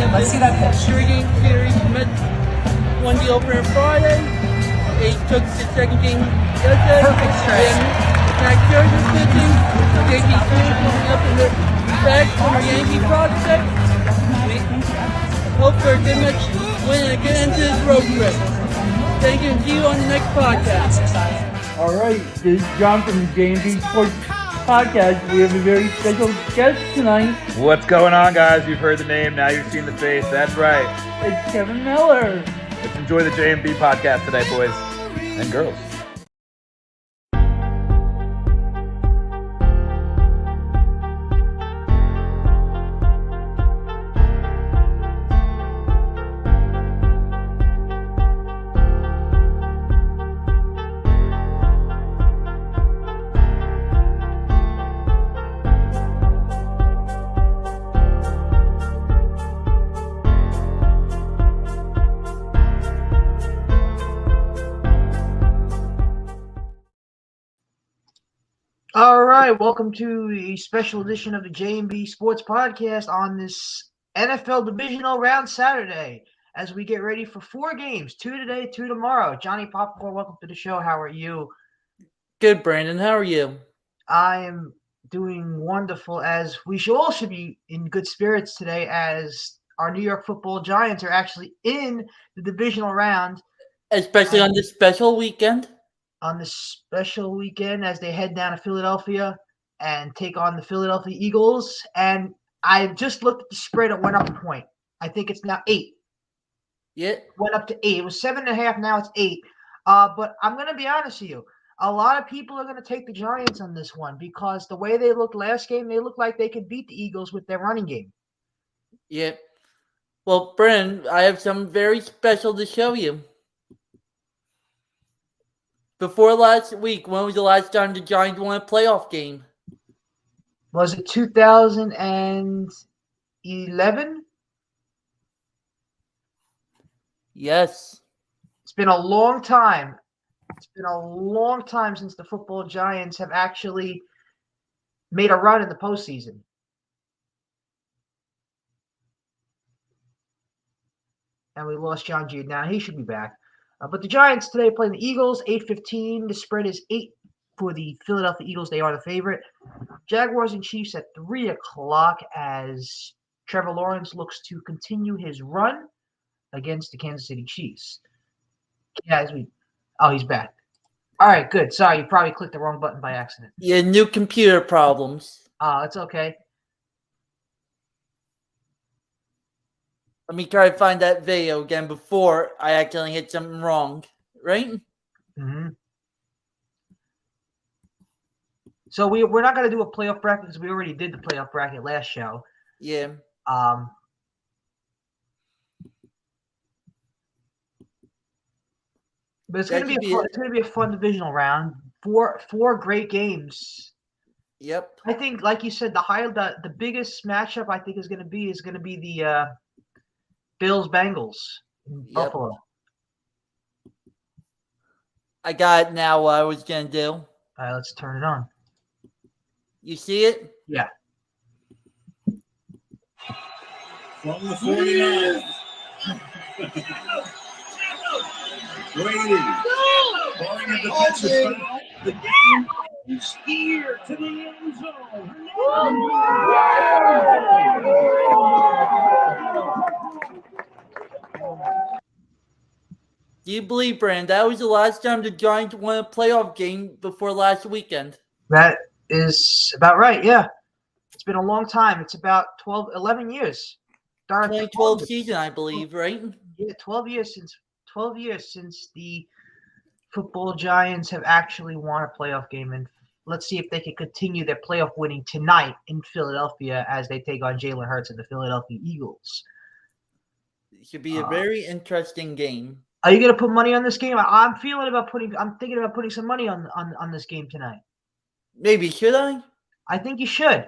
Let's see that pitch. Three-game series. Mets won the opener Friday. They took the second game yesterday. Perfect stretch. Max Scherzer pitching. JT Cruz moving up in the back from our Yankee prospect. We hope for a good match win and get into this road trip. Thank you and see you on the next podcast. All right, this is John from the J&B Sports Podcast. We have a very special guest tonight. What's going on, guys? You've heard the name, now you've seen the face. That's right. It's Kevin Miller. Let's enjoy the J&B podcast today, boys and girls. All right, welcome to a special edition of the J&B Sports Podcast on this NFL Divisional Round Saturday as we get ready for 4 games, 2 today, 2 tomorrow. Johnny Popcorn, welcome to the show. How are you? Good, Brandon. How are you? I am doing wonderful, as we all should be in good spirits today, as our New York Football Giants are actually in the divisional round. Especially on this special weekend. On this special weekend as they head down to Philadelphia and take on the Philadelphia Eagles. And I just looked at the spread. It went up a point. I think it's now 8. Yeah. Went up to 8. It was 7.5. Now it's 8. But I'm going to be honest with you. A lot of people are going to take the Giants on this one because the way they looked last game, they looked like they could beat the Eagles with their running game. Yeah. Well, Brandon, I have something very special to show you. Before last week, when was the last time the Giants won a playoff game? Was it 2011? Yes. It's been a long time. It's been a long time since the football Giants have actually made a run in the postseason. And we lost John Jude. Now he should be back. But the Giants today playing the Eagles, 8:15. The spread is 8 for the Philadelphia Eagles. They are the favorite. Jaguars and Chiefs at 3 o'clock as Trevor Lawrence looks to continue his run against the Kansas City Chiefs. He's back. All right, good. Sorry, you probably clicked the wrong button by accident. Yeah, new computer problems. It's okay. Let me try to find that video again before I accidentally hit something wrong, right? Mm-hmm. So we're not going to do a playoff bracket because we already did the playoff bracket last show. Yeah. But it's going to be a fun divisional round. Four great games. Yep. I think, like you said, the biggest matchup I think is going to be the Bills-Bengals in Buffalo. I got it now what I was going to do. All right, let's turn it on. You see it? Yeah. From the 49ers. Brady. Barring a defensive foul, the game is here to the end zone. Do you believe, Brand, that was the last time the Giants won a playoff game before last weekend? That is about right, yeah. It's been a long time. It's about 11 years. 2012 season, I believe, right? Yeah, 12 years since the football Giants have actually won a playoff game. And let's see if they can continue their playoff winning tonight in Philadelphia as they take on Jalen Hurts and the Philadelphia Eagles. It should be a very interesting game. Are you going to put money on this game? I'm thinking about putting some money on this game tonight. Maybe, should I? I think you should.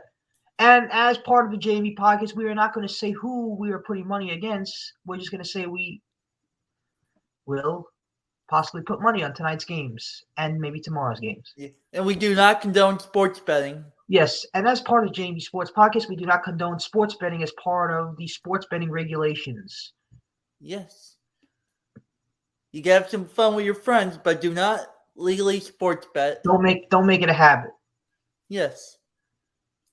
And as part of the JV podcast, we are not going to say who we are putting money against. We're just going to say we will possibly put money on tonight's games and maybe tomorrow's games. Yeah. And we do not condone sports betting. Yes, and as part of JMB Sports Podcast, we do not condone sports betting as part of the sports betting regulations. Yes. You can have some fun with your friends, but do not legally sports bet. Don't make it a habit Yes.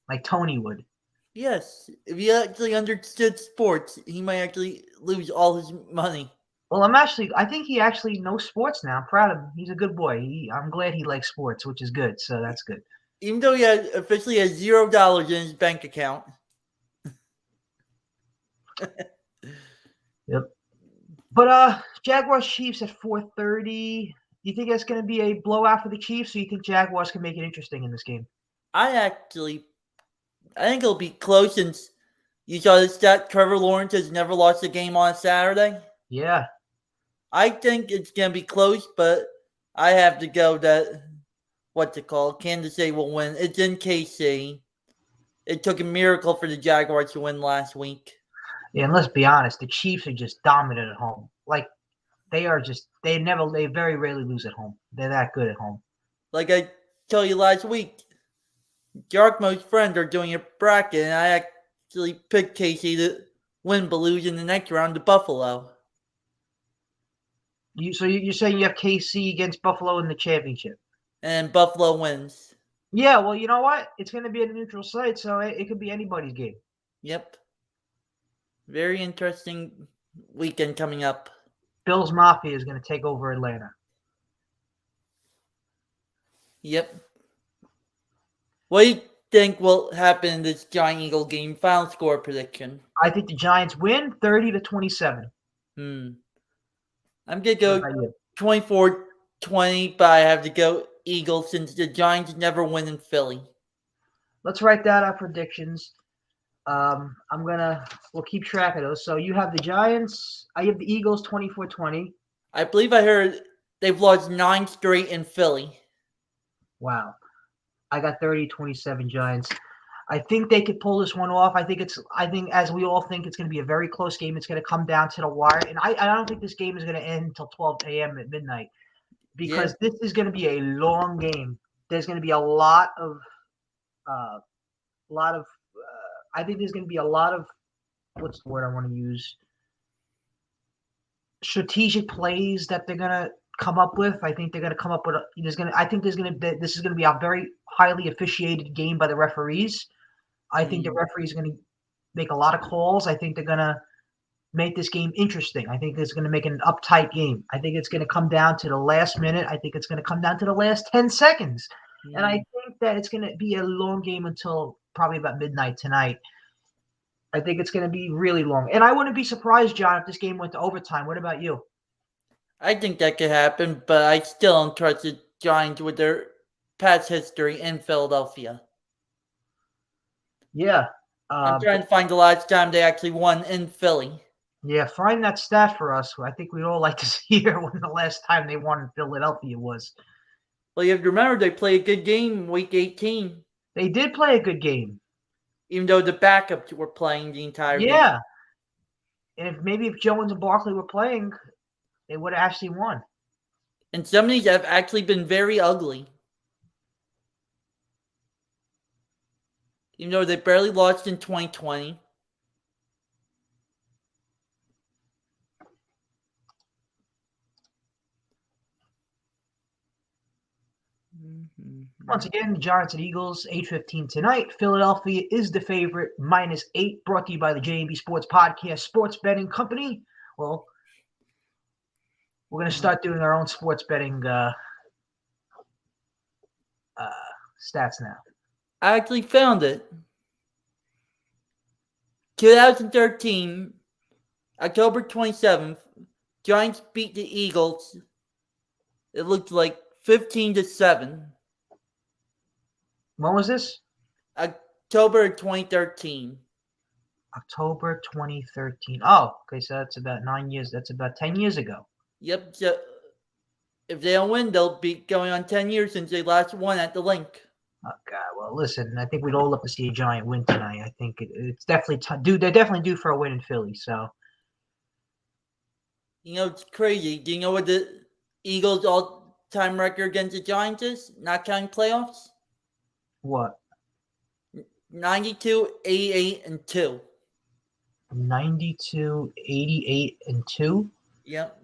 like Tony would. Yes. If he actually understood sports, he might actually lose all his money. Well, I think he actually knows sports now. I'm proud of him. He's a good boy. I'm glad he likes sports, which is good. So that's good. Even though he officially has $0 in his bank account. Yep. But Jaguars Chiefs at 4:30. Do you think that's going to be a blowout for the Chiefs, or you think Jaguars can make it interesting in this game? I think it'll be close since you saw the stat Trevor Lawrence has never lost a game on a Saturday. Yeah. I think it's going to be close, but I have to go that, Kansas City will win. It's in KC. It took a miracle for the Jaguars to win last week. Yeah, and let's be honest, the Chiefs are just dominant at home. Like, they very rarely lose at home. They're that good at home. Like I told you last week, Jarkmo's friends are doing a bracket, and I actually picked KC to win but lose in the next round to Buffalo. You're saying you have KC against Buffalo in the championship? And Buffalo wins. Yeah, well, you know what? It's going to be a neutral site, so it could be anybody's game. Yep. Very interesting weekend coming up. Bills Mafia is going to take over Atlanta. Yep. What do you think will happen in this Giant Eagle game? Final score prediction. I think the Giants win 30-27. I'm going to go 24-20, but I have to go Eagles since the Giants never win in Philly. Let's write down our predictions. We'll keep track of those. So you have the Giants. I have the Eagles 24-20. I believe I heard they've lost 9 straight in Philly. Wow. I got 30-27 Giants. I think they could pull this one off. I think as we all think, it's going to be a very close game. It's going to come down to the wire. And I don't think this game is going to end until 12 a.m. at midnight because this is going to be a long game. There's going to be a lot of I think there's going to be a lot of, what's the word I want to use? Strategic plays that they're going to come up with. I think they're going to come up with this is going to be a very highly officiated game by the referees. I think the referees are going to make a lot of calls. I think they're going to make this game interesting. I think it's going to make an uptight game. I think it's going to come down to the last minute. I think it's going to come down to the last 10 seconds. And I think that it's going to be a long game until probably about midnight tonight. I think it's going to be really long. And I wouldn't be surprised, John, if this game went to overtime. What about you? I think that could happen, but I still don't trust the Giants with their past history in Philadelphia. Yeah. I'm trying to find the last time they actually won in Philly. Yeah, find that stat for us. I think we'd all like to hear when the last time they won in Philadelphia was. Well, you have to remember they played a good game week 18. They did play a good game. Even though the backups were playing the entire game. Yeah. And if Jones and Barkley were playing, they would have actually won. And some of these have actually been very ugly. Even though they barely lost in 2020. Once again, the Giants and Eagles, 8:15 tonight. Philadelphia is the favorite, -8, brought to you by the JMB Sports Podcast, Sports Betting Company. Well, we're going to start doing our own sports betting stats now. I actually found it. 2013, October 27th, Giants beat the Eagles. It looked like 15-7. When was this? October 2013. October 2013. Oh, okay, so that's about 9 years. That's about 10 years ago. Yep. So if they don't win, they'll be going on 10 years since they last won at the Link. Oh God! Well, listen. I think we'd all love to see a Giant win tonight. I think it's definitely they're definitely due for a win in Philly. So, it's crazy. Do you know what the Eagles' all-time record against the Giants is? Not counting playoffs. What? 92, 88, and 2. 92, 88, and 2. Yep.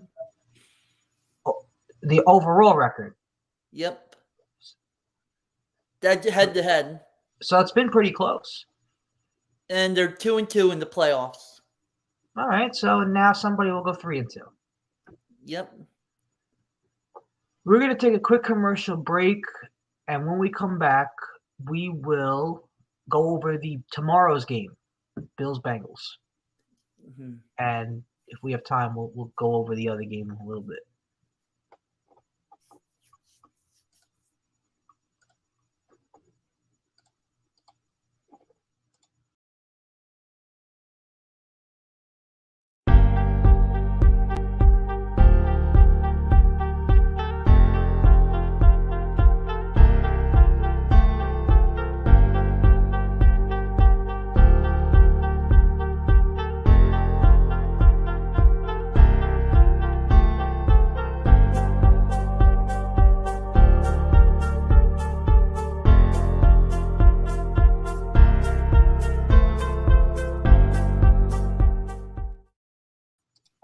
The overall record. Yep. That's head to head. So it's been pretty close. And they're 2-2 in the playoffs. All right, so now somebody will go 3-2. Yep. We're going to take a quick commercial break, and when we come back, we will go over tomorrow's game, Bills-Bengals. Mm-hmm. And if we have time, we'll go over the other game a little bit.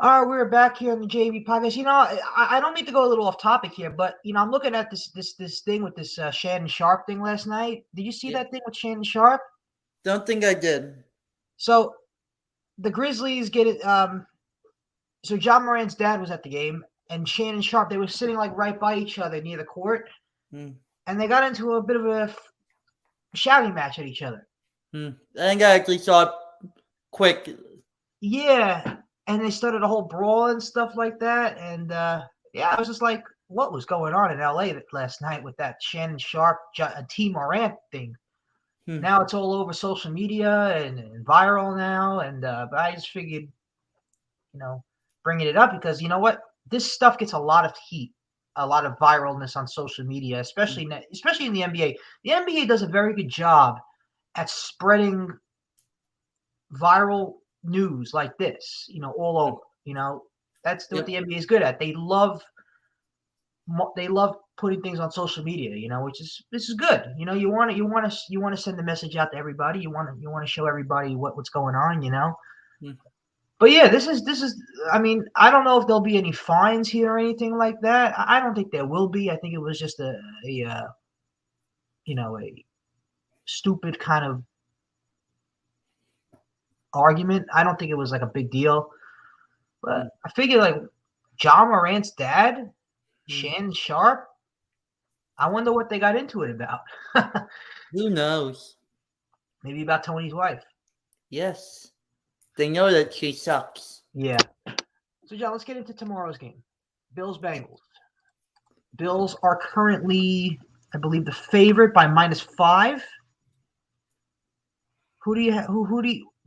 All right, we're back here on the JV podcast. I don't mean to go a little off topic here, but I'm looking at this thing with this Shannon Sharp thing last night. Did you see that thing with Shannon Sharp? Don't think I did. So the Grizzlies get it. So John Morant's dad was at the game, and Shannon Sharp. They were sitting like right by each other near the court, and they got into a bit of a shouting match at each other. I think I actually saw it quick. Yeah. And they started a whole brawl and stuff like that. And, I was just like, what was going on in L.A. last night with that Shannon Sharp, T. Morant thing? Now it's all over social media and viral now. And but I just figured, bringing it up because you know what? This stuff gets a lot of heat, a lot of viralness on social media, especially in the NBA. The NBA does a very good job at spreading viral news like this, all over. That's what the NBA is good at. They love putting things on social media, this is good. You want to send the message out to everybody. You want to show everybody what's going on, But yeah, this is. I mean, I don't know if there'll be any fines here or anything like that. I don't think there will be. I think it was just a stupid kind of argument. I don't think it was like a big deal, but I figured like John Morant's dad, Shannon Sharp. I wonder what they got into it about. Who knows? Maybe about Tony's wife. Yes, they know that she sucks. Yeah. So John, let's get into tomorrow's game. Bills-Bengals. Bills are currently, I believe, the favorite by -5. Who do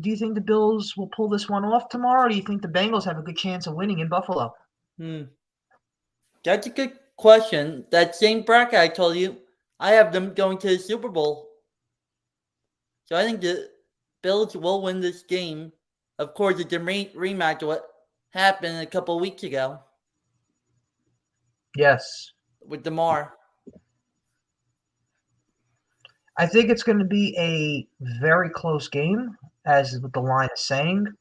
you think the Bills will pull this one off tomorrow? Or do you think the Bengals have a good chance of winning in Buffalo? That's a good question. That same bracket I told you, I have them going to the Super Bowl. So I think the Bills will win this game. Of course, it's a rematch of what happened a couple of weeks ago. Yes. With DeMar. I think it's going to be a very close game, as what the line is saying.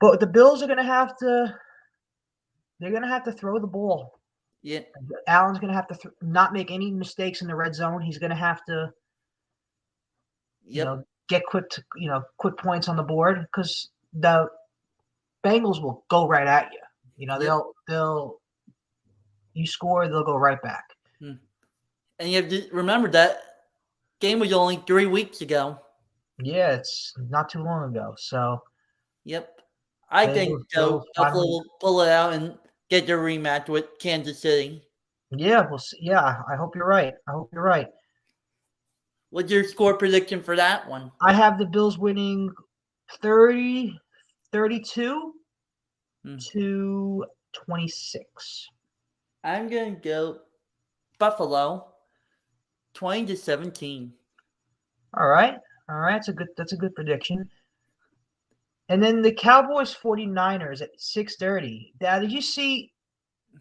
But the Bills are going to have to. They're going to have to throw the ball. Yeah. Allen's going to have to not make any mistakes in the red zone. He's going to have to, get quick points on the board because the Bengals will go right at you. They'll you score, they'll go right back. And you have to remember that game was only 3 weeks ago. Yeah, it's not too long ago. So. Yep. I think so. Buffalo will pull it out and get their rematch with Kansas City. Yeah, we'll see. Yeah, I hope you're right. What's your score prediction for that one? I have the Bills winning 30-32 to 26. I'm going to go Buffalo 20-17. All right. That's a good prediction. And then the Cowboys 49ers at 6:30. Dad, did you see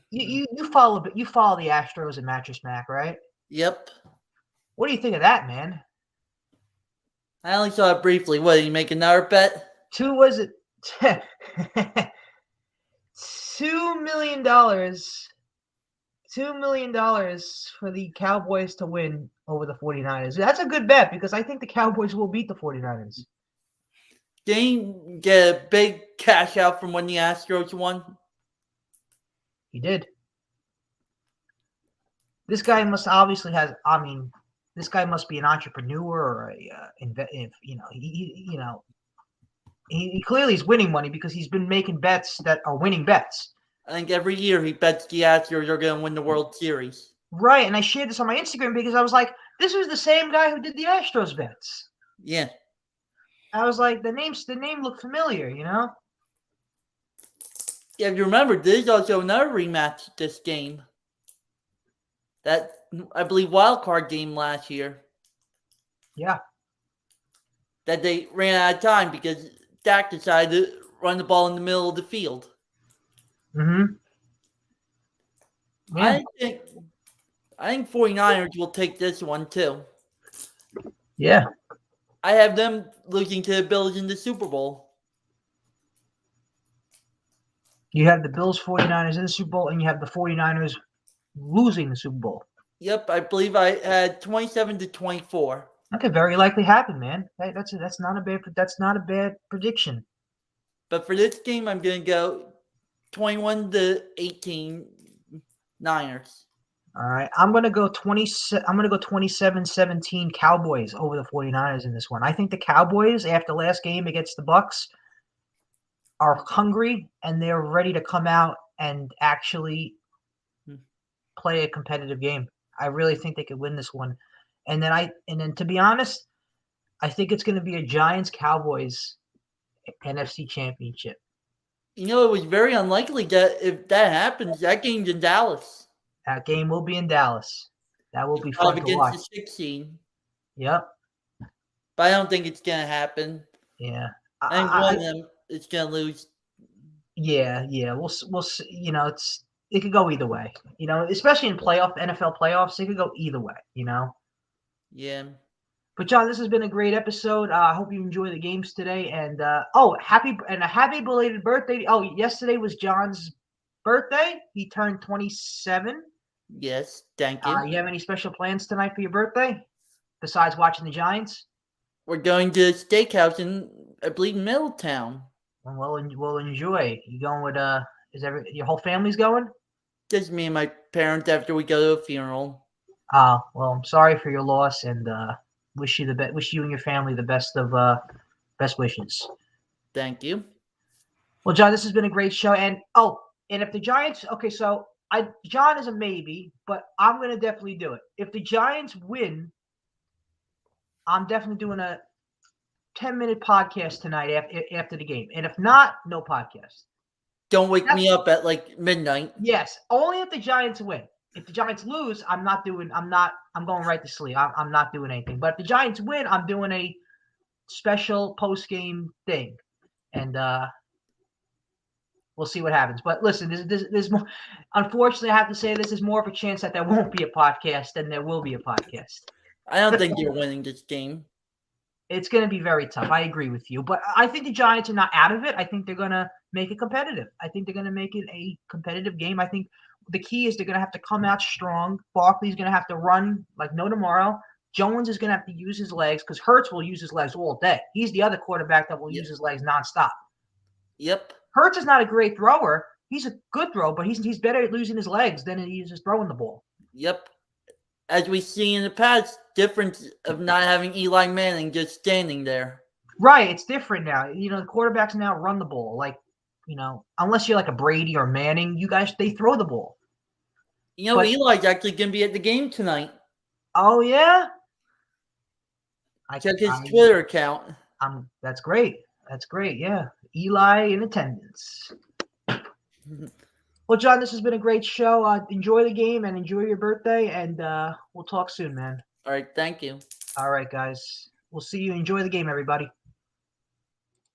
you follow the Astros and Mattress Mac, right? Yep. What do you think of that, man? I only saw it briefly. What, did you make another bet? Was it $2 million? $2 million for the Cowboys to win over the 49ers. That's a good bet because I think the Cowboys will beat the 49ers. Did he get a big cash out from when the Astros won? He did. This guy must obviously has. I mean, this guy must be an entrepreneur or he clearly is winning money because he's been making bets that are winning bets. I think every year he bets the Astros are going to win the World Series. Right, and I shared this on my Instagram because I was like, this was the same guy who did the Astros bets. Yeah. I was like, the name looked familiar, you know? Yeah, if you remember, there's also another rematch this game. That, I believe, wild card game last year. Yeah. That they ran out of time because Dak decided to run the ball in the middle of the field. Mm-hmm. Yeah. I think 49ers will take this one too. Yeah. I have them losing to the Bills in the Super Bowl. You have the Bills 49ers in the Super Bowl, and you have the 49ers losing the Super Bowl. Yep, I believe I had 27-24. That could very likely happen, man. That's not a bad prediction. But for this game, I'm going to go 21-18 Niners. All right. I'm going to go 27-17 Cowboys over the 49ers in this one. I think the Cowboys, after last game against the Bucks, are hungry and they're ready to come out and actually play a competitive game. I really think they could win this one. And then to be honest, I think it's going to be a Giants-Cowboys NFC Championship. You know, it was very unlikely that if that happens, that game's in Dallas. That game will be in Dallas. That will be fun to watch. Against the 16. Yep. But I don't think it's going to happen. Yeah. I think one of them is going to lose. Yeah. We'll see. You know, it could go either way. You know, especially in NFL playoffs, it could go either way. You know. Yeah. But John, this has been a great episode. I hope you enjoy the games today. And a happy belated birthday. Oh, yesterday was John's birthday. He turned 27. Yes, thank you. You have any special plans tonight for your birthday besides watching the Giants? We're going to a steakhouse in, I believe, Middletown. Well, we'll enjoy. You going with your whole family's going? Just me and my parents after we go to a funeral. Well, I'm sorry for your loss and wish you and your family the best of best wishes. Thank you. Well, John, this has been a great show. And if the Giants, okay, so John is a maybe, but I'm gonna definitely do it. If the Giants win, I'm definitely doing a 10-minute podcast tonight after the game. And if not, no podcast. Don't wake me up at like midnight. Yes, only if the Giants win. If the Giants lose, I'm going right to sleep. I'm not doing anything. But if the Giants win, I'm doing a special post-game thing. And we'll see what happens. But listen, there's more. Unfortunately, I have to say this is more of a chance that there won't be a podcast than there will be a podcast. I don't think you're winning this game. It's going to be very tough. I agree with you. But I think the Giants are not out of it. I think they're going to make it competitive. I think they're going to make it a competitive game. I think the key is they're going to have to come out strong. Barkley's going to have to run like no tomorrow. Jones is going to have to use his legs because Hurts will use his legs all day. He's the other quarterback that will use his legs nonstop. Yep. Hurts is not a great thrower. He's a good thrower, but he's better at losing his legs than he is just throwing the ball. Yep. As we see in the past, difference of not having Eli Manning just standing there. Right. It's different now. You know, the quarterbacks now run the ball. Like, you know, unless you're like a Brady or Manning, they throw the ball. You know, Eli's actually going to be at the game tonight. Oh, yeah? Check his Twitter account. That's great. That's great. Yeah. Eli in attendance. Well, John, this has been a great show. Enjoy the game and enjoy your birthday, and we'll talk soon, man. All right. Thank you. All right, guys. We'll see you. Enjoy the game, everybody.